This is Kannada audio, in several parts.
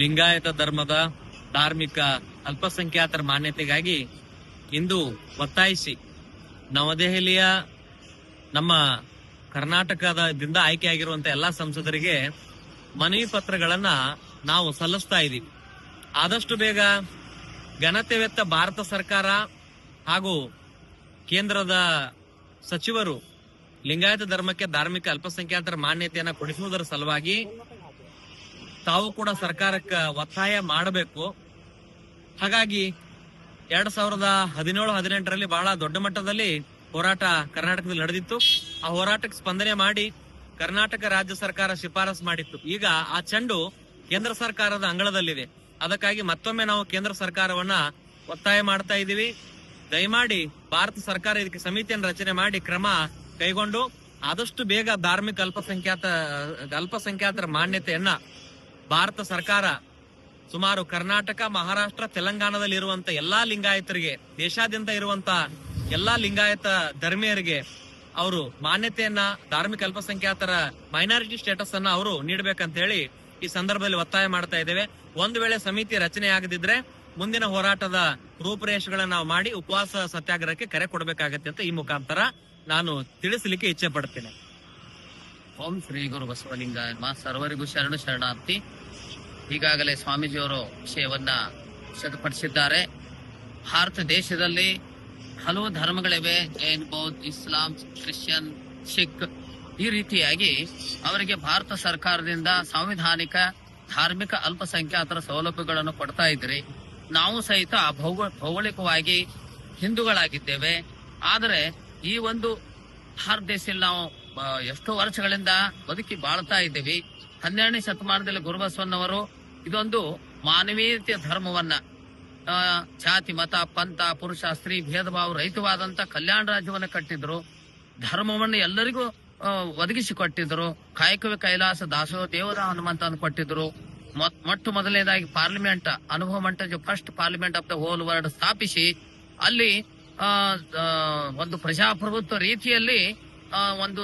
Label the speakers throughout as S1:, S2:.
S1: ಲಿಂಗಾಯತ ಧರ್ಮದ ಧಾರ್ಮಿಕ ಅಲ್ಪಸಂಖ್ಯಾತರ ಮಾನ್ಯತೆಗಾಗಿ ಇಂದು ಒತ್ತಾಯಿಸಿ ನವದೆಹಲಿಯ ನಮ್ಮ ಕರ್ನಾಟಕದಿಂದ ಆಯ್ಕೆಯಾಗಿರುವಂತಹ ಎಲ್ಲಾ ಸಂಸದರಿಗೆ ಮನವಿ ಪತ್ರಗಳನ್ನ ನಾವು ಸಲ್ಲಿಸ್ತಾ ಇದ್ದೀವಿ. ಆದಷ್ಟು ಬೇಗ ಘನತೆವೆತ್ತ ಭಾರತ ಸರ್ಕಾರ ಹಾಗೂ ಕೇಂದ್ರದ ಸಚಿವರು ಲಿಂಗಾಯತ ಧರ್ಮಕ್ಕೆ ಧಾರ್ಮಿಕ ಅಲ್ಪಸಂಖ್ಯಾತರ ಮಾನ್ಯತೆಯನ್ನ ಕೊಡಿಸುವುದರ ಸಲುವಾಗಿ ತಾವು ಕೂಡ ಸರ್ಕಾರಕ್ಕೆ ಒತ್ತಾಯ ಮಾಡಬೇಕು. ಹಾಗಾಗಿ 2017-18ರಲ್ಲಿ ಬಹಳ ದೊಡ್ಡ ಮಟ್ಟದಲ್ಲಿ ಹೋರಾಟ ಕರ್ನಾಟಕದಲ್ಲಿ ನಡೆದಿತ್ತು. ಆ ಹೋರಾಟಕ್ಕೆ ಸ್ಪಂದನೆ ಮಾಡಿ ಕರ್ನಾಟಕ ರಾಜ್ಯ ಸರ್ಕಾರ ಶಿಫಾರಸು ಮಾಡಿತ್ತು. ಈಗ ಆ ಚೆಂಡು ಕೇಂದ್ರ ಸರ್ಕಾರದ ಅಂಗಳದಲ್ಲಿದೆ. ಅದಕ್ಕಾಗಿ ಮತ್ತೊಮ್ಮೆ ನಾವು ಕೇಂದ್ರ ಸರ್ಕಾರವನ್ನ ಒತ್ತಾಯ ಮಾಡ್ತಾ ಇದ್ದೀವಿ. ದಯಮಾಡಿ ಭಾರತ ಸರ್ಕಾರ ಇದಕ್ಕೆ ಸಮಿತಿಯನ್ನು ರಚನೆ ಮಾಡಿ ಕ್ರಮ ಕೈಗೊಂಡು ಆದಷ್ಟು ಬೇಗ ಧಾರ್ಮಿಕ ಅಲ್ಪಸಂಖ್ಯಾತರ ಮಾನ್ಯತೆಯನ್ನ ಭಾರತ ಸರ್ಕಾರ ಸುಮಾರು ಕರ್ನಾಟಕ, ಮಹಾರಾಷ್ಟ್ರ, ತೆಲಂಗಾಣದಲ್ಲಿ ಇರುವಂತ ಎಲ್ಲಾ ಲಿಂಗಾಯತರಿಗೆ, ದೇಶಾದ್ಯಂತ ಇರುವಂತ ಎಲ್ಲಾ ಲಿಂಗಾಯತ ಧರ್ಮೀಯರಿಗೆ ಅವರು ಮಾನ್ಯತೆಯನ್ನ, ಧಾರ್ಮಿಕ ಅಲ್ಪಸಂಖ್ಯಾತರ ಮೈನಾರಿಟಿ ಸ್ಟೇಟಸ್ ಅನ್ನ ಅವರು ನೀಡಬೇಕಂತ ಹೇಳಿ ಈ ಸಂದರ್ಭದಲ್ಲಿ ಒತ್ತಾಯ ಮಾಡ್ತಾ ಇದ್ದೇವೆ. ಒಂದು ವೇಳೆ ಸಮಿತಿ ರಚನೆ ಆಗದಿದ್ರೆ ಮುಂದಿನ ಹೋರಾಟದ ರೂಪುರೇಷೆಗಳನ್ನ ನಾವು ಮಾಡಿ ಉಪವಾಸ ಸತ್ಯಾಗ್ರಹಕ್ಕೆ ಕರೆ ಕೊಡಬೇಕಾಗತ್ತೆ ಅಂತ ಈ ಮುಖಾಂತರ ನಾನು ತಿಳಿಸಲಿಕ್ಕೆ ಇಚ್ಛೆ ಪಡ್ತೇನೆ.
S2: ಓಂ ಶ್ರೀ ಗುರು ಬಸವಲಿಂಗಾಯ ನಮಃ. ಸರ್ವರಿಗೂ ಶರಣು ಶರಣಾರ್ಥಿ. ಈಗಾಗಲೇ ಸ್ವಾಮೀಜಿಯವರು ವಿಷಯವನ್ನ ಸಿದ್ಧಪಡಿಸಿದ್ದಾರೆ. ಭಾರತ ದೇಶದಲ್ಲಿ ಹಲವು ಧರ್ಮಗಳಿವೆ. ಜೈನ್, ಬೌದ್ಧ, ಇಸ್ಲಾಂ, ಕ್ರಿಶ್ಚಿಯನ್, ಸಿಖ್, ಈ ರೀತಿಯಾಗಿ ಅವರಿಗೆ ಭಾರತ ಸರ್ಕಾರದಿಂದ ಸಾಂವಿಧಾನಿಕ ಧಾರ್ಮಿಕ ಅಲ್ಪಸಂಖ್ಯಾತರ ಸೌಲಭ್ಯಗಳನ್ನು ಕೊಡ್ತಾ ಇದ್ರಿ. ನಾವು ಸಹಿತ ಭೌಗೋಳಿಕವಾಗಿ ಹಿಂದೂಗಳಾಗಿದ್ದೇವೆ. ಆದರೆ ಈ ಒಂದು ಭಾರತ ದೇಶದಲ್ಲಿ ನಾವು ಎಷ್ಟೋ ವರ್ಷಗಳಿಂದ ಬದುಕಿ ಬಾಳ್ತಾ ಇದ್ದೀವಿ. 12ನೇ ಶತಮಾನದಲ್ಲಿ ಗುರುಬಸವಣ್ಣವರು ಇದೊಂದು ಮಾನವೀಯತೆಯ ಧರ್ಮವನ್ನ, ಜಾತಿ, ಮತ, ಪಂಥ, ಪುರುಷ, ಸ್ತ್ರೀ ಭೇದ ಭಾವ ರಹಿತವಾದಂತ ಕಲ್ಯಾಣ ರಾಜ್ಯವನ್ನ ಕಟ್ಟಿದ್ರು. ಧರ್ಮವನ್ನು ಎಲ್ಲರಿಗೂ ಒದಗಿಸಿಕೊಟ್ಟಿದ್ರು. ಕಾಯಕವೇ ಕೈಲಾಸ ದಾಸೋ ದೇವದ ಹನುಮಂತ ಕೊಟ್ಟಿದ್ರು. ಮೊಟ್ಟ ಮೊದಲನೇದಾಗಿ ಪಾರ್ಲಿಮೆಂಟ್, ಅನುಭವ ಮಂಟಪ, first parliament of the whole world ಸ್ಥಾಪಿಸಿ ಅಲ್ಲಿ ಒಂದು ಪ್ರಜಾಪ್ರಭುತ್ವ ರೀತಿಯಲ್ಲಿ ಒಂದು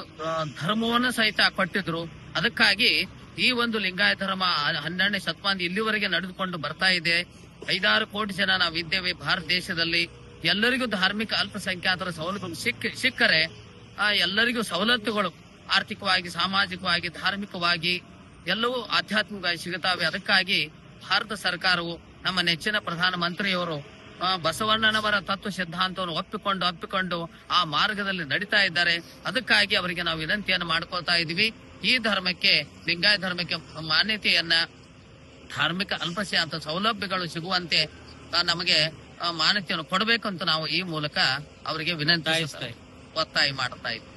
S2: ಧರ್ಮವನ್ನು ಸಹಿತ ಕೊಟ್ಟಿದ್ರು. ಅದಕ್ಕಾಗಿ ಈ ಒಂದು ಲಿಂಗಾಯತ ಧರ್ಮ 12ನೇ ಶತಮಾನ ಇಲ್ಲಿವರೆಗೆ ನಡೆದುಕೊಂಡು ಬರ್ತಾ ಇದೆ. 5-6 ಕೋಟಿ ಜನ ನಾವಿದ್ದೇವೆ ಭಾರತ ದೇಶದಲ್ಲಿ. ಎಲ್ಲರಿಗೂ ಧಾರ್ಮಿಕ ಅಲ್ಪಸಂಖ್ಯಾತರ ಸೌಲಭ್ಯ ಸಿಕ್ಕರೆ ಎಲ್ಲರಿಗೂ ಸವಲತ್ತುಗಳು ಆರ್ಥಿಕವಾಗಿ, ಸಾಮಾಜಿಕವಾಗಿ, ಧಾರ್ಮಿಕವಾಗಿ ಎಲ್ಲವೂ ಆಧ್ಯಾತ್ಮಿಕವಾಗಿ ಸಿಗುತ್ತವೆ. ಅದಕ್ಕಾಗಿ ಭಾರತ ಸರ್ಕಾರವು ನಮ್ಮ ನೆಚ್ಚಿನ ಪ್ರಧಾನ ಮಂತ್ರಿಯವರು ಬಸವಣ್ಣನವರ ತತ್ವ ಸಿದ್ಧಾಂತವನ್ನು ಒಪ್ಪಿಕೊಂಡು ಆ ಮಾರ್ಗದಲ್ಲಿ ನಡೀತಾ ಇದ್ದಾರೆ. ಅದಕ್ಕಾಗಿ ಅವರಿಗೆ ನಾವು ವಿನಂತಿಯನ್ನು ಮಾಡ್ಕೊಳ್ತಾ ಇದೀವಿ. ಈ ಧರ್ಮಕ್ಕೆ, ಲಿಂಗಾಯತ ಧರ್ಮಕ್ಕೆ ಮಾನ್ಯತೆಯನ್ನ, ಧಾರ್ಮಿಕ ಅಲ್ಪಸಂಖ್ಯಾತ ಸೌಲಭ್ಯಗಳು ಸಿಗುವಂತೆ ನಮಗೆ ಮಾನ್ಯತೆಯನ್ನು ಕೊಡಬೇಕು ಅಂತ ನಾವು ಈ ಮೂಲಕ ಅವರಿಗೆ ವಿನಂತಿ ಒತ್ತಾಯ ಮಾಡ್ತಾ ಇದ್ದೀವಿ.